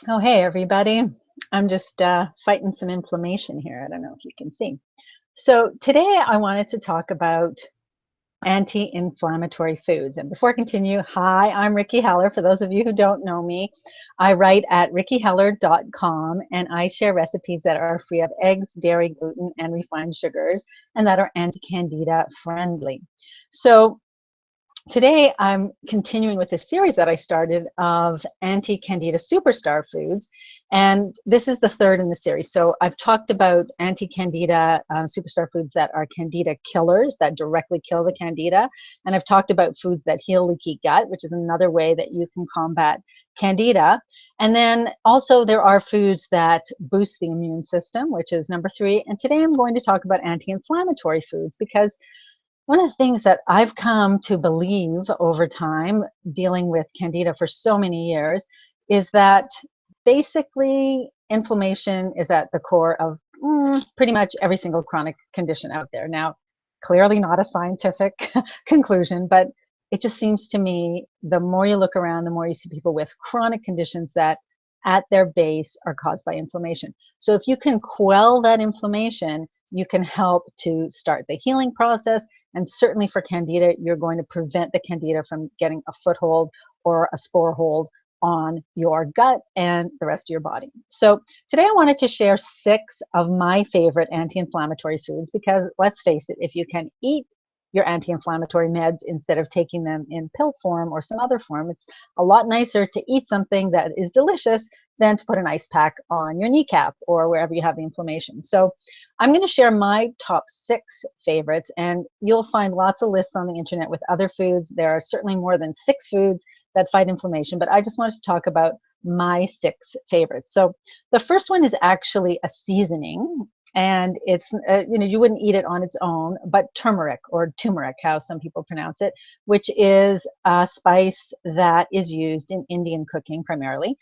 Oh, hey, everybody. I'm just fighting some inflammation here. I don't know if you can see. So, today I wanted to talk about anti-inflammatory foods. And before I continue, hi, I'm Ricky Heller. For those of you who don't know me, I write at rickyheller.com and I share recipes that are free of eggs, dairy, gluten, and refined sugars and that are anti-candida friendly. So, today, I'm continuing with this series that I started of anti-candida superstar foods, and this is the third in the series. So I've talked about anti-candida superstar foods that are candida killers, that directly kill the candida, and I've talked about foods that heal leaky gut, which is another way that you can combat candida. And then also there are foods that boost the immune system, which is number three. And today I'm going to talk about anti-inflammatory foods because one of the things that I've come to believe over time, dealing with candida for so many years, is that basically inflammation is at the core of pretty much every single chronic condition out there. Now, clearly not a scientific conclusion, but it just seems to me the more you look around, the more you see people with chronic conditions that at their base are caused by inflammation. So if you can quell that inflammation, you can help to start the healing process. And certainly for candida, you're going to prevent the candida from getting a foothold or a spore hold on your gut and the rest of your body. So today I wanted to share 6 of my favorite anti-inflammatory foods because let's face it, if you can eat your anti-inflammatory meds instead of taking them in pill form or some other form, it's a lot nicer to eat something that is delicious than to put an ice pack on your kneecap or wherever you have the inflammation. So I'm going to share my top 6 favorites, and you'll find lots of lists on the internet with other foods. There are certainly more than 6 foods that fight inflammation, but I just wanted to talk about my 6 favorites. So the first one is actually a seasoning, and it's, you wouldn't eat it on its own, but turmeric or turmeric, how some people pronounce it, which is a spice that is used in Indian cooking primarily.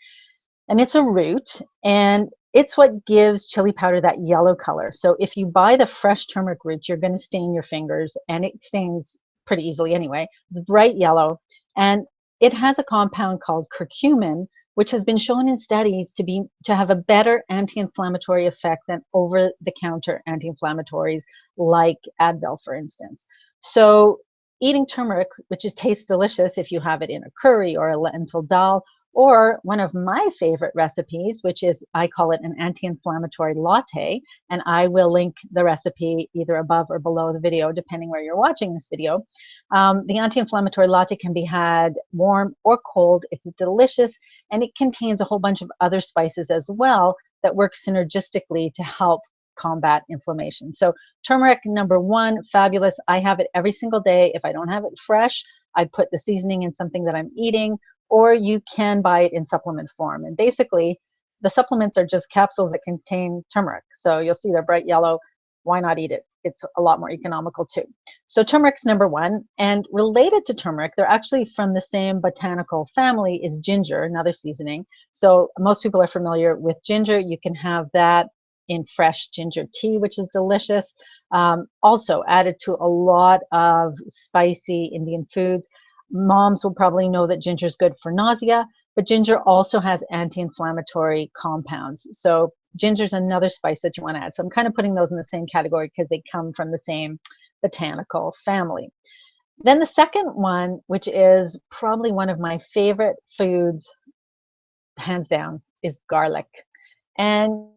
And it's a root, and it's what gives chili powder that yellow color. So if you buy the fresh turmeric root, you're going to stain your fingers, and it stains pretty easily anyway. It's bright yellow, and it has a compound called curcumin, which has been shown in studies to have a better anti-inflammatory effect than over-the-counter anti-inflammatories like Advil, for instance. So eating turmeric, which tastes delicious if you have it in a curry or a lentil dal, or one of my favorite recipes, which is, I call it an anti-inflammatory latte, and I will link the recipe either above or below the video, depending where you're watching this video. The anti-inflammatory latte can be had warm or cold. It's delicious, and it contains a whole bunch of other spices as well that work synergistically to help combat inflammation. So turmeric, number 1, fabulous. I have it every single day. If I don't have it fresh, I put the seasoning in something that I'm eating, or you can buy it in supplement form. And basically, the supplements are just capsules that contain turmeric. So you'll see they're bright yellow. Why not eat it? It's a lot more economical too. So turmeric's number 1. And related to turmeric, they're actually from the same botanical family is ginger, another seasoning. So most people are familiar with ginger. You can have that in fresh ginger tea, which is delicious. Also added to a lot of spicy Indian foods. Moms will probably know that ginger is good for nausea, but ginger also has anti-inflammatory compounds. So ginger is another spice that you want to add. So I'm kind of putting those in the same category because they come from the same botanical family. Then the second one, which is probably one of my favorite foods, hands down, is garlic. And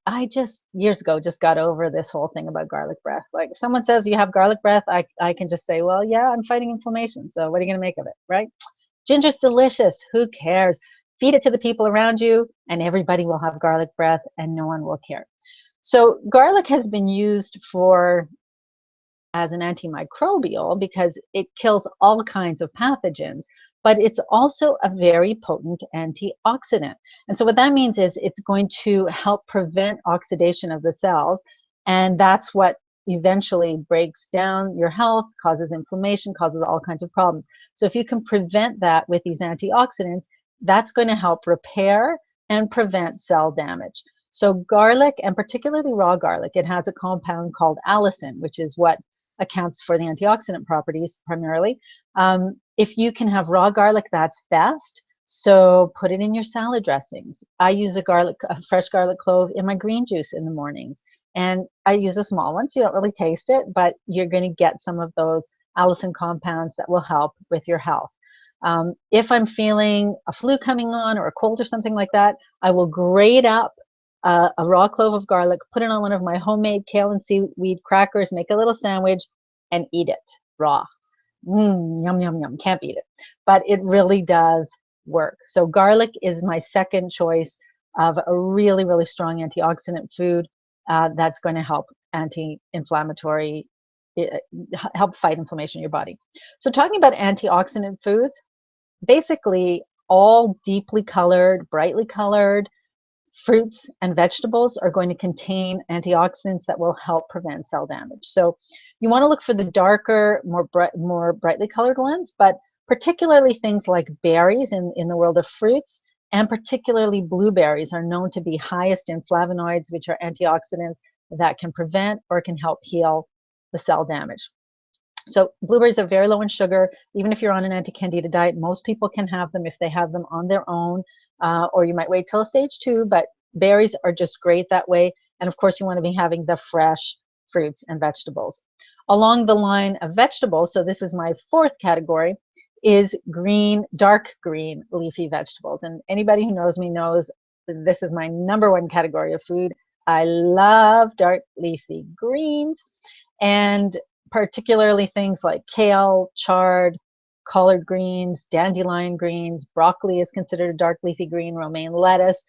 I just years ago just got over this whole thing about garlic breath. Like if someone says you have garlic breath, I can just say, well, yeah, I'm fighting inflammation. So what are you going to make of it, right? Ginger's delicious. Who cares? Feed it to the people around you, and everybody will have garlic breath, and no one will care. So garlic has been used as an antimicrobial because it kills all kinds of pathogens, but it's also a very potent antioxidant. And so what that means is it's going to help prevent oxidation of the cells, and that's what eventually breaks down your health, causes inflammation, causes all kinds of problems. So if you can prevent that with these antioxidants, that's going to help repair and prevent cell damage. So garlic, and particularly raw garlic, it has a compound called allicin, which is what accounts for the antioxidant properties primarily. If you can have raw garlic, that's best. So put it in your salad dressings. I use a fresh garlic clove in my green juice in the mornings. And I use a small one, so you don't really taste it, but you're going to get some of those allicin compounds that will help with your health. If I'm feeling a flu coming on or a cold or something like that, I will grate up a raw clove of garlic, put it on one of my homemade kale and seaweed crackers, make a little sandwich, and eat it raw. Yum, yum, yum. Can't beat it. But it really does work. So garlic is my second choice of a really, really strong antioxidant food that's going to help anti-inflammatory, help fight inflammation in your body. So talking about antioxidant foods, basically all deeply colored, brightly colored fruits and vegetables are going to contain antioxidants that will help prevent cell damage. So you want to look for the darker, more brightly colored ones, but particularly things like berries in the world of fruits, and particularly blueberries are known to be highest in flavonoids, which are antioxidants that can prevent or can help heal the cell damage. So blueberries are very low in sugar. Even if you're on an anti-candida diet, most people can have them if they have them on their own, or you might wait till stage 2, but berries are just great that way. And of course, you want to be having the fresh fruits and vegetables. Along the line of vegetables, so this is my fourth category, is green, dark green leafy vegetables. And anybody who knows me knows this is my number one category of food. I love dark leafy greens. And particularly things like kale, chard, collard greens, dandelion greens, broccoli is considered a dark leafy green, romaine lettuce.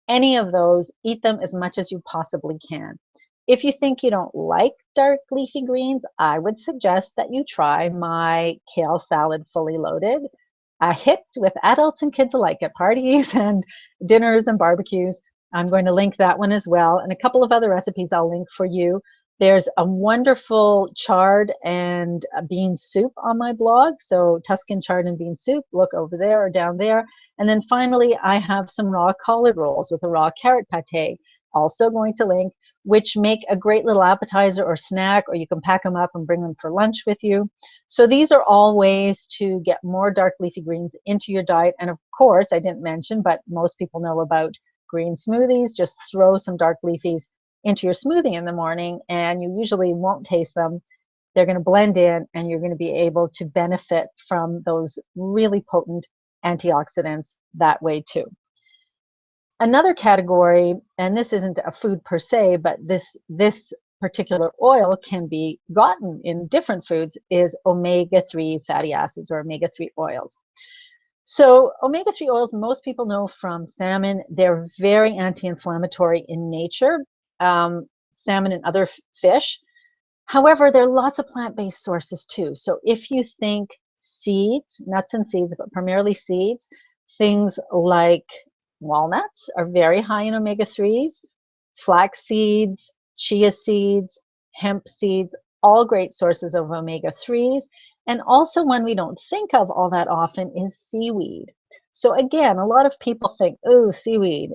Any of those, eat them as much as you possibly can. If you think you don't like dark leafy greens, I would suggest that you try my kale salad fully loaded. A hit with adults and kids alike at parties and dinners and barbecues. I'm going to link that one as well, and a couple of other recipes I'll link for you. There's a wonderful chard and bean soup on my blog. So Tuscan chard and bean soup, look over there or down there. And then finally, I have some raw collard rolls with a raw carrot pate, also going to link, which make a great little appetizer or snack, or you can pack them up and bring them for lunch with you. So these are all ways to get more dark leafy greens into your diet. And of course, I didn't mention, but most people know about green smoothies. Just throw some dark leafies into your smoothie in the morning, and you usually won't taste them. They're going to blend in, and you're going to be able to benefit from those really potent antioxidants that way too. Another category, and this isn't a food per se, but this particular oil can be gotten in different foods, is omega-3 fatty acids or omega-3 oils. So omega-3 oils, most people know from salmon. They're very anti-inflammatory in nature. Salmon and other fish. However, there are lots of plant-based sources too. So if you think seeds, nuts and seeds, but primarily seeds, things like walnuts are very high in omega-3s, flax seeds, chia seeds, hemp seeds, all great sources of omega-3s. And also one we don't think of all that often is seaweed. So again, a lot of people think, oh, seaweed,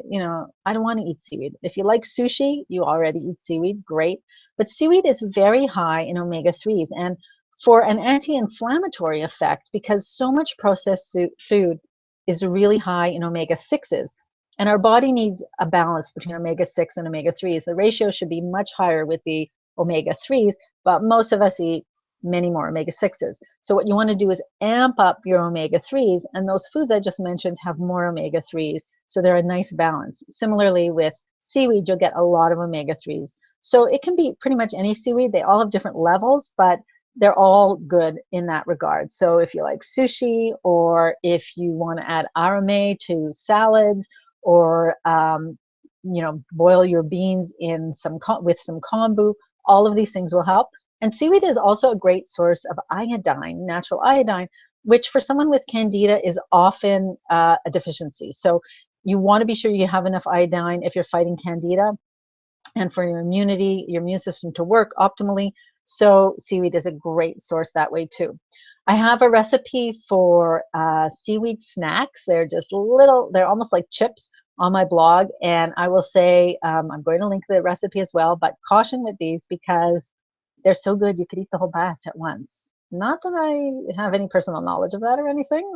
I don't want to eat seaweed. If you like sushi, you already eat seaweed, great. But seaweed is very high in omega-3s. And for an anti-inflammatory effect, because so much processed food is really high in omega-6s. And our body needs a balance between omega-6 and omega-3s. The ratio should be much higher with the omega-3s, but most of us eat many more omega-6s. So what you want to do is amp up your omega-3s, and those foods I just mentioned have more omega-3s, so they're a nice balance. Similarly with seaweed, you'll get a lot of omega-3s. So it can be pretty much any seaweed. They all have different levels, but they're all good in that regard. So if you like sushi, or if you want to add arame to salads, or boil your beans in with some kombu, all of these things will help. And seaweed is also a great source of iodine, natural iodine, which for someone with candida is often a deficiency. So you want to be sure you have enough iodine if you're fighting candida, and for your immunity, your immune system to work optimally. So seaweed is a great source that way too. I have a recipe for seaweed snacks. They're just they're almost like chips on my blog. And I will say, I'm going to link the recipe as well, but caution with these because they're so good you could eat the whole batch at once. Not that I have any personal knowledge of that or anything.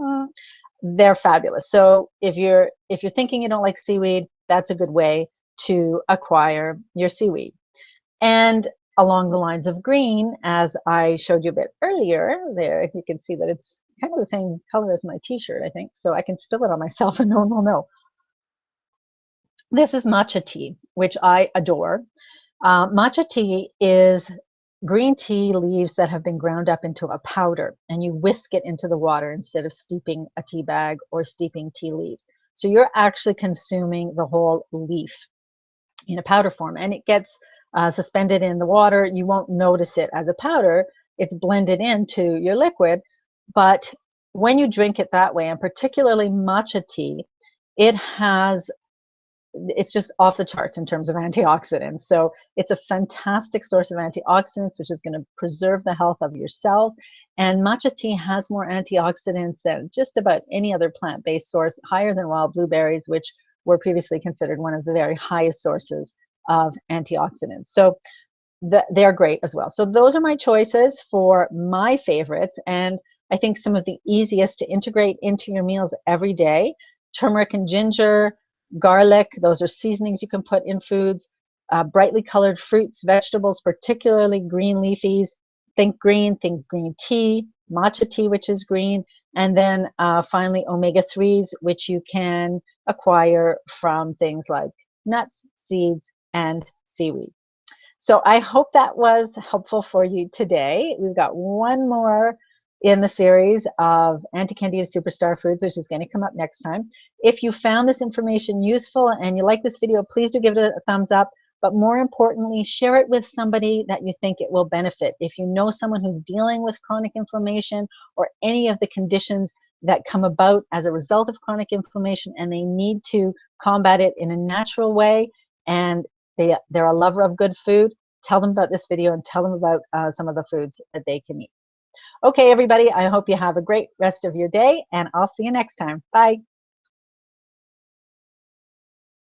they're fabulous. So if you're thinking you don't like seaweed, that's a good way to acquire your seaweed. And along the lines of green, as I showed you a bit earlier, there, if you can see that it's kind of the same color as my t-shirt, I think, so I can spill it on myself and no one will know. This is matcha tea, which I adore. Matcha tea is green tea leaves that have been ground up into a powder, and you whisk it into the water instead of steeping a tea bag or steeping tea leaves. So you're actually consuming the whole leaf in a powder form, and it gets suspended in the water. You won't notice it as a powder. It's blended into your liquid, but when you drink it that way, and particularly matcha tea, it has it's just off the charts in terms of antioxidants. So it's a fantastic source of antioxidants, which is going to preserve the health of your cells. And matcha tea has more antioxidants than just about any other plant-based source, higher than wild blueberries, which were previously considered one of the very highest sources of antioxidants. So they're great as well. So those are my choices for my favorites, and I think some of the easiest to integrate into your meals every day. Turmeric and ginger, garlic, those are seasonings you can put in foods. Brightly colored fruits, vegetables, particularly green leafies. Think green tea, matcha tea, which is green, and then finally omega-3s, which you can acquire from things like nuts, seeds, and seaweed. So I hope that was helpful for you today. We've got one more in the series of Anti-Candida Superstar Foods, which is going to come up next time. If you found this information useful and you like this video, please do give it a thumbs up. But more importantly, share it with somebody that you think it will benefit. If you know someone who's dealing with chronic inflammation or any of the conditions that come about as a result of chronic inflammation and they need to combat it in a natural way, and they're a lover of good food, tell them about this video and tell them about some of the foods that they can eat. Okay, everybody, I hope you have a great rest of your day, and I'll see you next time. Bye.